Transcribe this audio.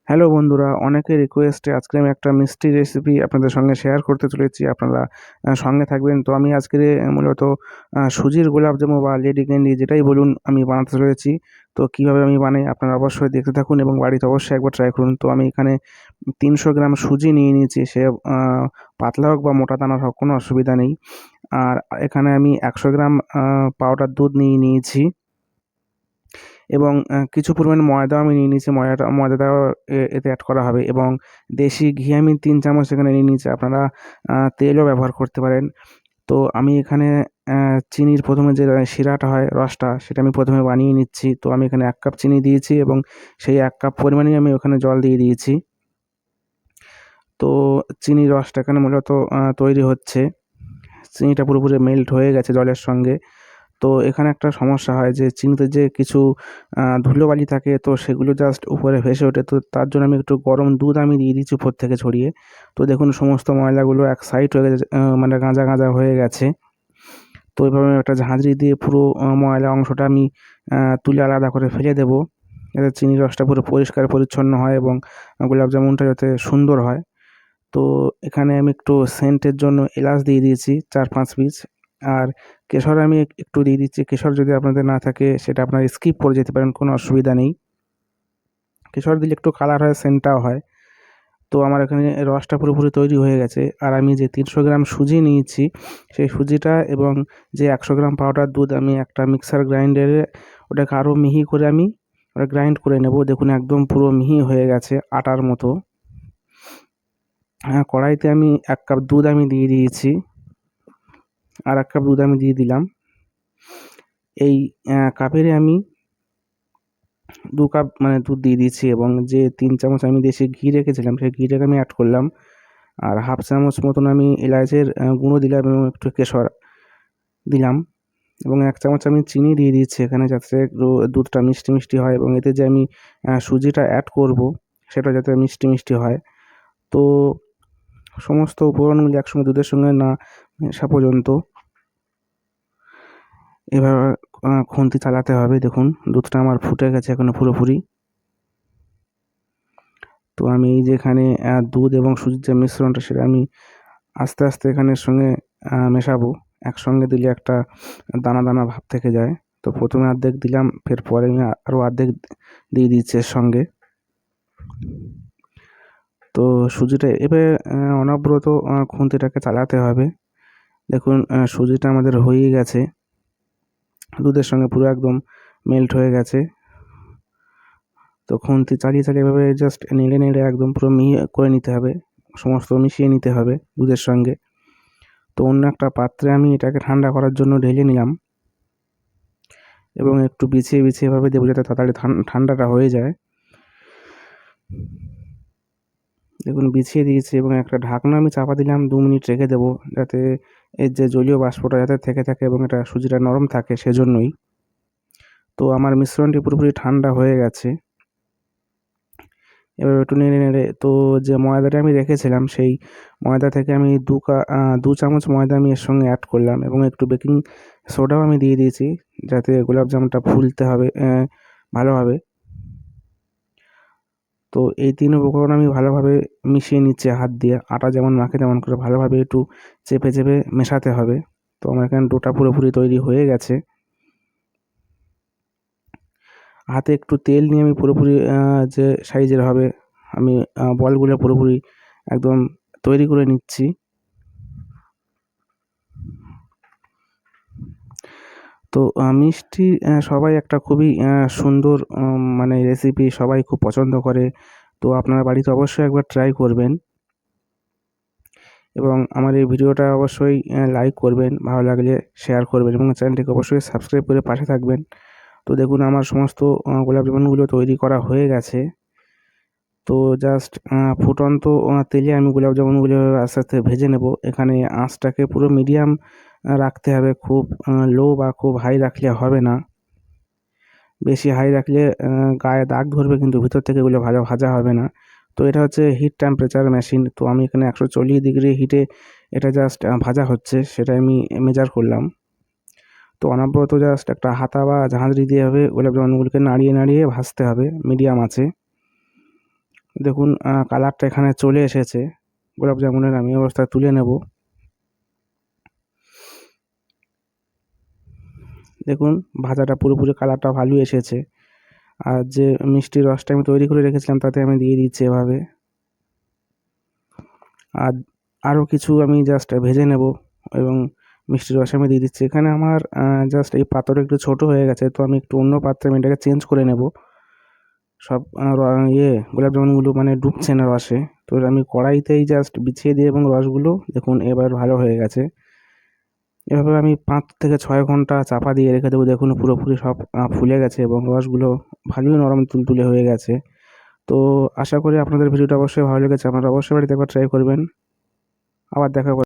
Hello বন্ধুরা, অনেকের রিকোয়েস্টে আজকে আমি একটা মিষ্টি রেসিপি আপনাদের সঙ্গে শেয়ার করতে চলেছি। আপনারা সঙ্গে থাকবেন। তো আমি আজকে মূলত সুজির গোলাপজামু বা লেডি ক্যান্ডি যেটাই বলুন আমি বানাতে চলেছি। তো কীভাবে আমি বানাই আপনারা অবশ্যই দেখতে থাকুন এবং বাড়িতে অবশ্যই একবার ট্রাই করুন। তো আমি এখানে 300 গ্রাম সুজি নিয়ে নিয়েছি। সে পাতলা হোক বা মোটা দানার হোক, কোনো অসুবিধা নেই। আর এখানে আমি 100 গ্রাম পাউডার দুধ নিয়ে নিয়েছি এবং কিছু পরিমাণ ময়দাও আমি নিয়ে নিয়েছি। ময়দাটাও এতে অ্যাড করা হবে এবং দেশি ঘি আমি 3 চামচ এখানে নিয়ে নিয়েছি। আপনারা তেলও ব্যবহার করতে পারেন। তো আমি এখানে চিনির ১ম এ যে শিরাটা হয়, রসটা, সেটা আমি ১ম এ বানিয়ে নিচ্ছি। তো আমি এখানে ১ কাপ চিনি দিয়েছি এবং সেই ১ কাপ পরিমাণেই আমি ওখানে জল দিয়ে দিয়েছি। তো চিনির রসটা এখানে মূলত তৈরি হচ্ছে। চিনিটা পুরোপুরি মেল্ট হয়ে গেছে জলের সঙ্গে। তো এখানে একটা সমস্যা হয় যে চিনিতে যে কিছু ধুলোবালি থাকে, তো সেগুলো জাস্ট উপরে ভেসে ওঠে। তো তার জন্য আমি একটু গরম দুধ আমি দিয়ে দিচ্ছি উপর থেকে ছড়িয়ে। তো দেখুন সমস্ত ময়লাগুলো এক সাইড হয়ে গেছে, মানে গাঁজা গাঁজা হয়ে গেছে। তো এভাবে আমি একটা ঝাঁঝরি দিয়ে পুরো ময়লা অংশটা আমি তুলে আলাদা করে ফেলে দেবো, যাতে চিনির রসটা পুরো পরিষ্কার পরিচ্ছন্ন হয় এবং গোলাপ জামুনটা যাতে সুন্দর হয়। তো এখানে আমি একটু সেন্টের জন্য এলাচ দিয়ে দিয়েছি ৪-৫ পিস। আর কেশর আমি একটু দিয়ে দিচ্ছি। কেশর যদি আপনাদের না থাকে সেটা আপনারা স্কিপ করে যেতে পারেন, কোনো অসুবিধা নেই। কেশর দিলে একটু কালার হয়, সেন্টটাও হয়। তো আমার এখানে রসটা পুরোপুরি তৈরি হয়ে গেছে। আর আমি যে ৩০০ গ্রাম সুজি নিয়েছি, সেই সুজিটা এবং যে ১০০ গ্রাম পাউডার দুধ আমি একটা মিক্সার গ্রাইন্ডারে ওটাকে আরও মিহি করে আমি ওটা গ্রাইন্ড করে নেব। দেখুন একদম পুরো মিহি হয়ে গেছে আটার মতো। কড়াইতে আমি ১ কাপ দুধ আমি দিয়ে দিয়েছি। আর ১ কাপ দুধ আমি দিয়ে দিলাম। এই কাপেরই আমি ২ কাপ মানে দুধ দিয়ে দিয়েছি এবং যে ৩ চামচ আমি দেশি ঘি রেখেছিলাম, সেই ঘিটাকে আমি অ্যাড করলাম। আর হাফ চামচ মতন আমি এলাচের গুঁড়ো দিলাম এবং একটু কেশর দিলাম এবং ১ চামচ আমি চিনি দিয়ে দিচ্ছি এখানে, যাতে একটু দুধটা মিষ্টি, মিষ্টি হয় এবং এতে যে আমি সুজিটা অ্যাড করব, সেটা যাতে মিষ্টি, মিষ্টি হয়। তো সমস্ত উপকরণগুলি একসঙ্গে দুধের সঙ্গে না মেশা পর্যন্ত এভাবে খুন্তি চালাতে হবে। দেখুন দুধটা আমার ফুটে গেছে এখনো পুরোপুরি। তো আমি এই যে এখানে দুধ এবং সুজির যে মিশ্রণটা, সেটা আমি আস্তে, আস্তে এখানের সঙ্গে মেশাবো। একসঙ্গে দিলে একটা দানা, দানা ভাব থেকে যায়। তো ১ম এ অর্ধেক দিলাম, ফের পরে আমি আরও অর্ধেক দিয়ে দিচ্ছি এর সঙ্গে। তো সুজিটা এভাবে অনবরত খুন্তিটাকে চালাতে হবে। দেখুন সুজিটা আমাদের হয়েই গেছে। দুধের সঙ্গে পুরো একদম মেল্ট হয়ে গেছে। তো খুন্তি চালিয়ে, চালিয়ে এভাবে জাস্ট নেড়ে, নেড়ে একদম পুরো মিহি করে নিতে হবে। সমস্ত মিশিয়ে নিতে হবে দুধের সঙ্গে। তো অন্য একটা পাত্রে আমি এটাকে ঠান্ডা করার জন্য ঢেলে নিলাম এবং একটু বিছিয়ে, বিছিয়ে এভাবে দেবো যাতে তাড়াতাড়ি ঠান্ডাটা হয়ে যায়। দেখুন বিছিয়ে দিয়েছি এবং একটা ঢাকনা আমি চাপা দিলাম, ২ মিনিট রেখে দেবো, যাতে এর যে জলীয় বাষ্পটা যাতে থেকে থাকে এবং এটা সুজিটা নরম থাকে, সেজন্যই। তো আমার মিশ্রণটি পুরোপুরি ঠান্ডা হয়ে গেছে। এবার একটু নেড়ে, নেড়ে তো যে ময়দাটা আমি রেখেছিলাম, সেই ময়দা থেকে আমি ২ চামচ ময়দা আমি এর সঙ্গে অ্যাড করলাম এবং একটু বেকিং সোডাও আমি দিয়ে দিয়েছি, যাতে গোলাপ জামুনটা ফুলতে হবে ভালোভাবে। তো এই ৩ উপকরণ আমি ভালোভাবে মিশিয়ে নিচ্ছি হাত দিয়ে। আটা যেমন মাখে তেমন করে ভালোভাবে একটু চেপে, চেপে মেশাতে হবে। তো আমার এখানে ডোটা পুরোপুরি তৈরি হয়ে গেছে। হাতে একটু তেল নিয়ে আমি পুরোপুরি যে সাইজের হবে, আমি বলগুলো পুরোপুরি একদম তৈরি করে নিচ্ছি। তো মিষ্টি সবাই একটা খুবই সুন্দর মানে রেসিপি, সবাই খুব পছন্দ করে। তো আপনারা বাড়িতে অবশ্যই একবার ট্রাই করবেন এবং আমার এই ভিডিওটা অবশ্যই লাইক করবেন, ভালো লাগলে শেয়ার করবেন এবং চ্যানেলটিকে অবশ্যই সাবস্ক্রাইব করে পাশে থাকবেন। তো দেখুন আমার সমস্ত গোলাপ জামুনগুলো তৈরি করা হয়ে গেছে। তো জাস্ট ফুটন্ত তেলে আমি গোলাপ জামুনগুলো আস্তে, আস্তে ভেজে নেব। এখানে আঁচটাকে পুরো মিডিয়াম রাখতে হবে। খুব লো বা খুব হাই রাখলে হবে না। বেশি হাই রাখলে গায়ে দাগ ধরবে, কিন্তু ভিতর থেকে এগুলো ভালো ভাজা হবে না। তো এটা হচ্ছে হিট টেম্পারেচার মেশিন। তো আমি এখানে ১৪০ ডিগ্রি হিটে এটা জাস্ট ভাজা হচ্ছে, সেটা আমি মেজার করলাম। তো অনবরত জাস্ট একটা হাতা বা ঝাঁঝরি দিয়ে এভাবে গোলাপ জামুনগুলোকে নাড়িয়ে, নাড়িয়ে ভাজতে হবে মিডিয়াম আঁচে। দেখুন কালারটা এখানে চলে এসেছে গোলাপ জামুনের। আমি এই অবস্থায় তুলে নেব। দেখুন ভাজাটা পুরোপুরি কালারটা ভালোই এসেছে। আর যে মিষ্টির রসটা আমি তৈরি করে রেখেছিলাম তাতে আমি দিয়ে দিচ্ছি এভাবে। আর আরও কিছু আমি জাস্ট ভেজে নেব এবং মিষ্টির রস আমি দিয়ে দিচ্ছি। এখানে আমার জাস্ট এই পাত্রটা একটু ছোটো হয়ে গেছে, তো আমি একটু অন্য পাত্রে আমি এটাকে চেঞ্জ করে নেব। সব গোলাপ জামুনগুলো মানে ডুবছে না রসে, তো আমি কড়াইতেই জাস্ট বিছিয়ে দিই এবং রসগুলো দেখুন এবার ভালো হয়ে গেছে। এভাবে আমি 5 থেকে 6 ঘন্টা চাপা দিয়ে রেখে দেবো। দেখুন পুরোপুরি সব ফুলে গেছে এবং রসগুলো ভালোই নরম তুলতুলে হয়ে গেছে। তো আশা করি আপনাদের ভিডিওটা অবশ্যই ভালো লেগেছে। আপনারা অবশ্যই বাড়িতে একবার ট্রাই করবেন। আবার দেখা হবে।